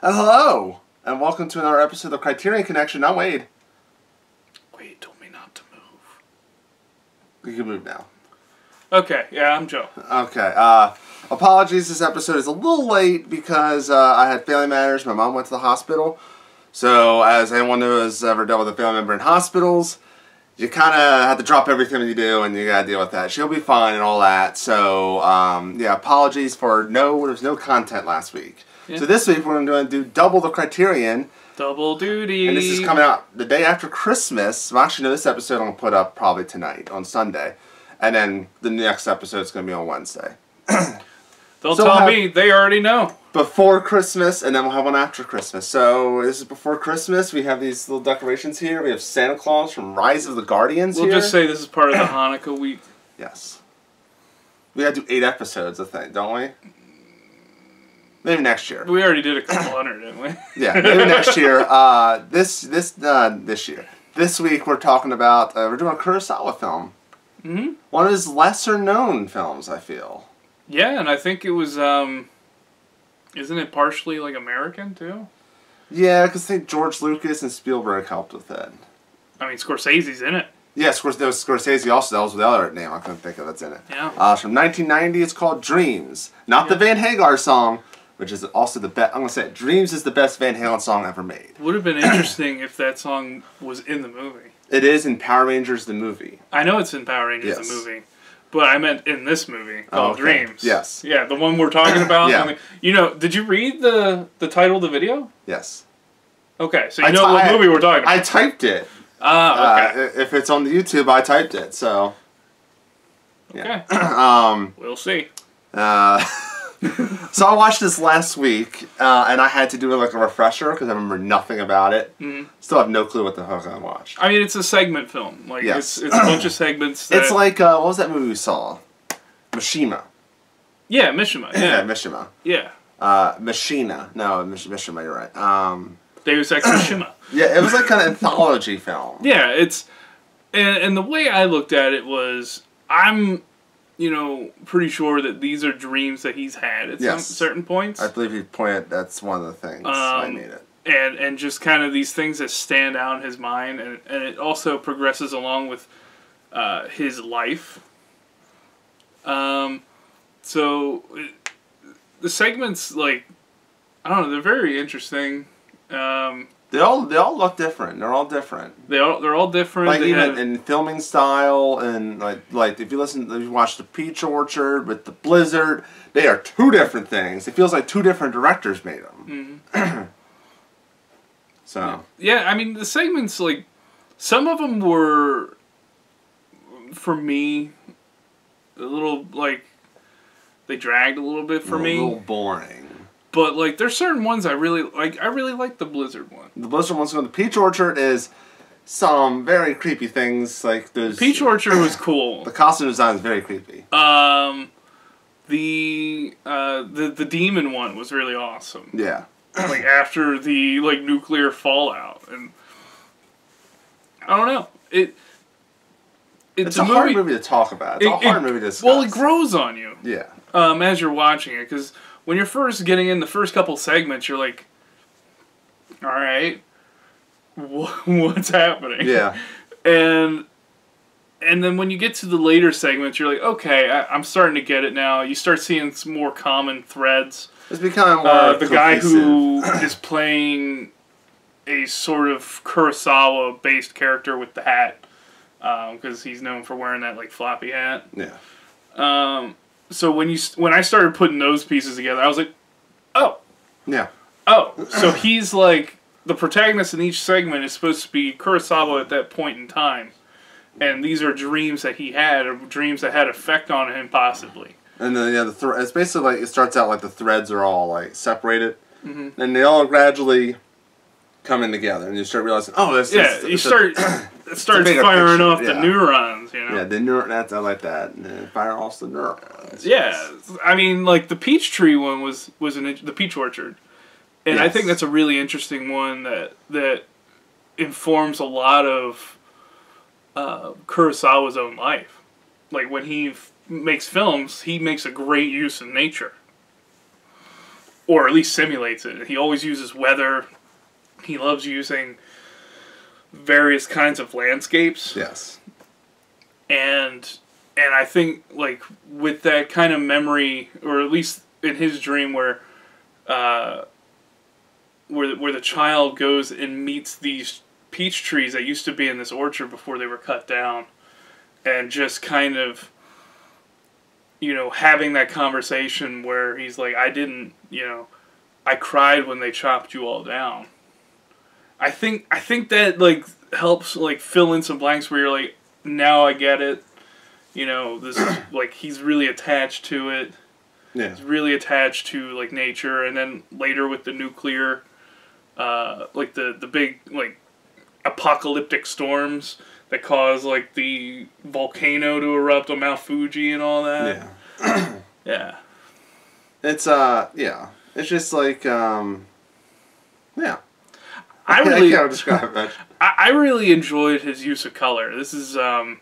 Hello, and welcome to another episode of Criterion Connection. I'm Wade. Wade told me not to move. You can move now. Okay, yeah, I'm Joe. Okay, apologies, this episode is a little late because I had family matters. My mom went to the hospital. So, as anyone who has ever dealt with a family member in hospitals, you kind of have to drop everything you do and you gotta deal with that. She'll be fine and all that. So, yeah, apologies for there's no content last week. Yeah. So this week we're going to do double the Criterion. Double duty. And this is coming out the day after Christmas. Well, actually, no, this episode I'm going to put up probably tonight, on Sunday. And then the next episode is going to be on Wednesday. They'll tell me. They already know. Before Christmas, and then we'll have one after Christmas. So this is before Christmas. We have these little decorations here. We have Santa Claus from Rise of the Guardians We'll just say this is part of the Hanukkah week. Yes. We got to do 8 episodes, I think, don't we? Maybe next year. We already did a couple hundred, didn't we? Yeah, maybe next year. This year. This week we're talking about, we're doing a Kurosawa film. Mm-hmm. One of his lesser known films, I feel. Yeah, and I think it was, isn't it partially, like, American, too? Yeah, because I think George Lucas and Spielberg helped with it. I mean, Scorsese's in it. Yeah, Scorsese also, that was the other name I couldn't think of that's in it. Yeah. It's from 1990, it's called Dreams. Not the Van Hagar song, which is also the best. I'm going to say it. Dreams is the best Van Halen song ever made. Would have been interesting if that song was in the movie. It is in Power Rangers the movie. I know it's in Power Rangers the movie. But I meant in this movie called Dreams. Yes. Yeah, the one we're talking about. Yeah. I mean, you know, did you read the title of the video? Yes. Okay, so you know what movie we're talking about. I typed it. Okay. If it's on the YouTube, I typed it, so. Okay. Yeah. We'll see. So I watched this last week, and I had to do like a refresher because I remember nothing about it. Mm-hmm. Still have no clue what the fuck I watched. I mean, it's a segment film. Like, it's a bunch of segments. It's like what was that movie we saw? Mishima. Yeah, Mishima. Yeah, Mishima. Yeah. Machina. No, Mishima. You're right. Deus Ex Machina. Yeah, it was like kind of anthology film. Yeah, it's and the way I looked at it was pretty sure that these are dreams that he's had at some certain points. I believe he pointed. That's one of the things I made it. And just kind of these things that stand out in his mind, and it also progresses along with his life. So the segments, like, I don't know, they're very interesting. They all look different. They're all different. They're all different. Like even in filming style and like if you watch the Peach Orchard with the Blizzard, they are two different things. It feels like two different directors made them. Mm-hmm. So yeah, I mean the segments, like, some of them were for me a little, like, they dragged a little bit for me. A little boring. But, like, there's certain ones I really like. I really like the Blizzard one. The Blizzard one's going. The Peach Orchard is some very creepy things. Like there's Peach Orchard was cool. The costume design is very creepy. The demon one was really awesome. Yeah. Like after the nuclear fallout, and I don't know. It's a hard movie to talk about. It's a hard movie to discuss. Well, it grows on you. Yeah. As you're watching it, because when you're first getting in the first couple segments, you're like, all right, what's happening? Yeah. And then when you get to the later segments, you're like, okay, I'm starting to get it now. You start seeing some more common threads. It's becoming more the guy who is playing a sort of Kurosawa-based character with the hat, because he's known for wearing that, like, floppy hat. Yeah. So when I started putting those pieces together, I was like, oh. Yeah. Oh, so he's like, the protagonist in each segment is supposed to be Kurosawa at that point in time. And these are dreams that he had, or dreams that had effect on him, possibly. And then, it's basically like, it starts out like the threads are all, like, separated. Mm-hmm. And they all gradually come in together. And you start realizing, oh, it starts firing off the neurons, you know? Yeah, I like that. And then fire off the neurons. Yeah. I mean, like, the peach tree one was the Peach Orchard. And I think that's a really interesting one that informs a lot of Kurosawa's own life. Like, when he makes films, he makes a great use of nature. or at least simulates it. He always uses weather. He loves using various kinds of landscapes. Yes. And I think, like, with that kind of memory, or at least in his dream where the child goes and meets these peach trees that used to be in this orchard before they were cut down, and just kind of, you know, having that conversation where he's like, I cried when they chopped you all down. I think that, like, helps, like, fill in some blanks where you're like, now I get it. You know, this is, like, he's really attached to it. Yeah. He's really attached to, like, nature. And then later with the nuclear, like, the big, like, apocalyptic storms that cause, like, the volcano to erupt on Mount Fuji and all that. Yeah. Yeah. It's, yeah. It's just like, yeah. I really can't describe it. I really enjoyed his use of color. This is, I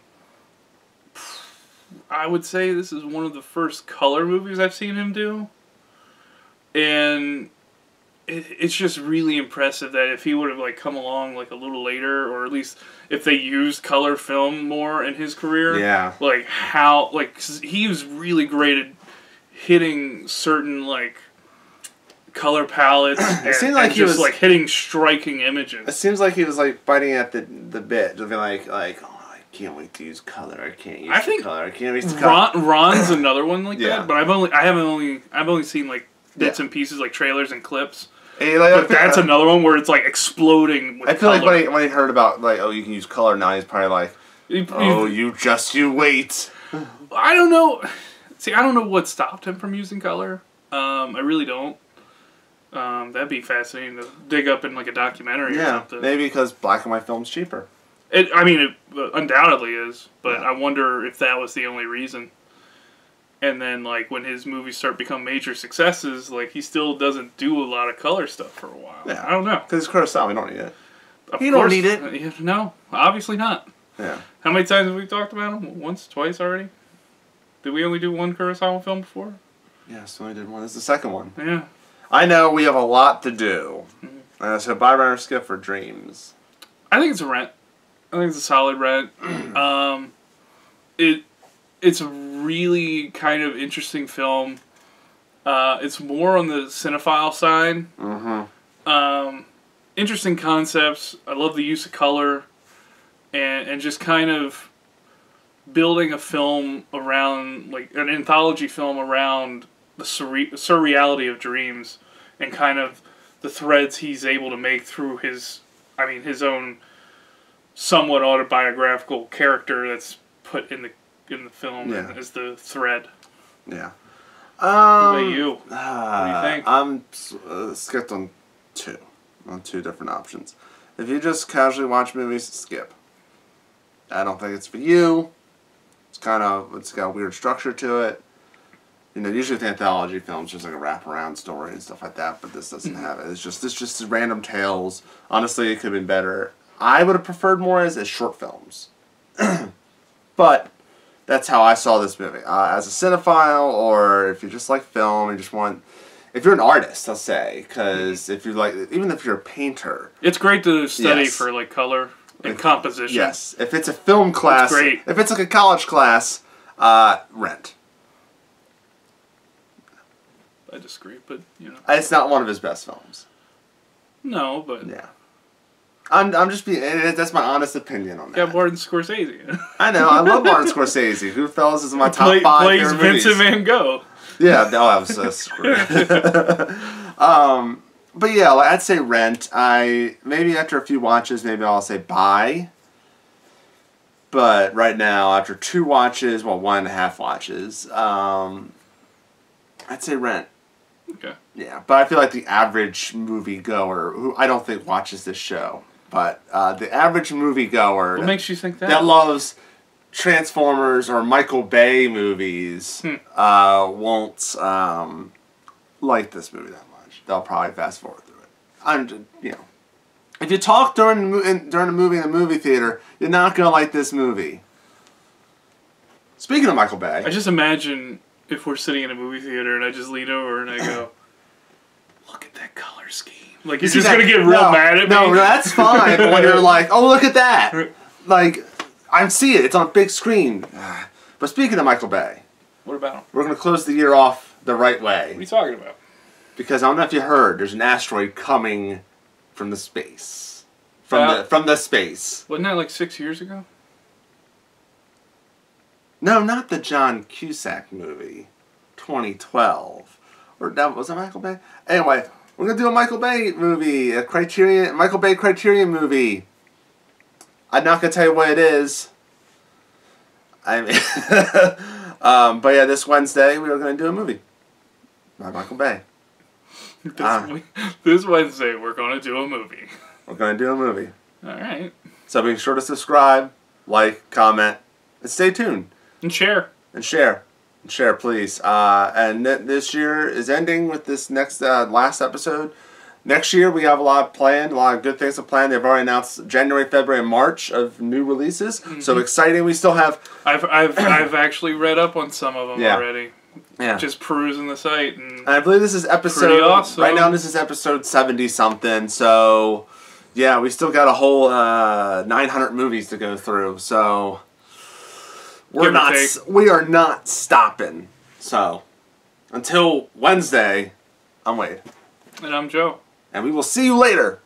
would say this is one of the first color movies I've seen him do. And it's just really impressive that if he would have, like, come along, like, a little later, or at least if they used color film more in his career. Yeah. Like, how, like, 'cause he was really great at hitting certain, like, color palettes. It seemed like he was, like, hitting striking images. It seems like he was, like, biting at the bit, just being like, oh, I can't wait to use color. I can't use color. I can't use color. Ron's another one like Yeah. that, but I've only seen, like, bits and pieces, like trailers and clips. Hey, like, but that's another one where it's, like, exploding with I feel color. like when he heard about, like, oh, you can use color now, he's probably like, oh, you wait. I don't know. See, I don't know what stopped him from using color. I really don't. That'd be fascinating to dig up in, like, a documentary or something. Maybe because black and white film's cheaper. It undoubtedly is, but I wonder if that was the only reason. And then, like, when his movies start become major successes, like, he still doesn't do a lot of color stuff for a while. Yeah. I don't know. Because it's Kurosawa, we don't need it. You don't need it. No, obviously not. Yeah. How many times have we talked about him? Once, twice already? Did we only do one Kurosawa film before? Yes, we only did one. This is the second one. Yeah. I know we have a lot to do. So buy, rent, or skip for Dreams. I think it's a rent. I think it's a solid rent. It's a really kind of interesting film. It's more on the cinephile side. Interesting concepts. I love the use of color, and just kind of building a film around, like, an anthology film around the surreality of dreams, and kind of the threads he's able to make through his own somewhat autobiographical character that's put in the film as the thread. Yeah. What about you? What do you think? I'm skipped on two different options. If you just casually watch movies, skip. I don't think it's for you. It's got a weird structure to it. You know, usually with anthology films, there's like a wraparound story and stuff like that, but this doesn't have it. It's just random tales. Honestly, it could have been better. I would have preferred more as short films. But that's how I saw this movie. As a cinephile, or if you just like film and just want... If you're an artist, I'll say, because if you like... Even if you're a painter... It's great to study for, like, color and composition. Yes. If it's a film class... It's great. If it's like a college class, rent. I disagree, but, you know. It's not one of his best films. No, but... Yeah. I'm just being... That's my honest opinion on that. Yeah, Martin Scorsese. I know. I love Martin Scorsese. Goodfellas is my top 5 plays favorite Vincent movies. Van Gogh. Yeah, that was so screwed. But yeah, I'd say rent. Maybe after a few watches, maybe I'll say buy. But right now, after 2 watches, 1.5 watches, I'd say rent. Okay. Yeah, but I feel like the average moviegoer, who I don't think watches this show, but the average moviegoer... What makes you think that? That loves Transformers or Michael Bay movies won't like this movie that much. They'll probably fast forward through it. If you talk during the movie in the movie theater, you're not gonna like this movie. Speaking of Michael Bay, I just imagine if we're sitting in a movie theater and I just lean over and I go, that color scheme. Like, you're just going to get real mad at me? No, that's fine. But when you're like, oh, look at that. Like, I see it. It's on big screen. But speaking of Michael Bay. What about him? We're going to close the year off the right way. What are you talking about? Because I don't know if you heard, there's an asteroid coming from the space. From the space. Wasn't that like 6 years ago? No, not the John Cusack movie. 2012. Or was that Michael Bay? Anyway, we're going to do a Michael Bay movie. Michael Bay Criterion movie. I'm not going to tell you what it is. I mean... but yeah, this Wednesday we are going to do a movie by Michael Bay. This Wednesday we're going to do a movie. We're going to do a movie. Alright. So be sure to subscribe, like, comment, and stay tuned. And share. And share. And share, please. And this year is ending with this next last episode. Next year we have a lot planned, a lot of good things to plan. They've already announced January, February, and March of new releases. Mm-hmm. So exciting. We still have... I've actually read up on some of them already. Yeah. Just perusing the site. And I believe this is episode... Pretty awesome. Right now this is episode 70-something. So, yeah, we still got a whole 900 movies to go through. So, we are not stopping. So, until Wednesday, I'm Wade. And I'm Joe. And we will see you later.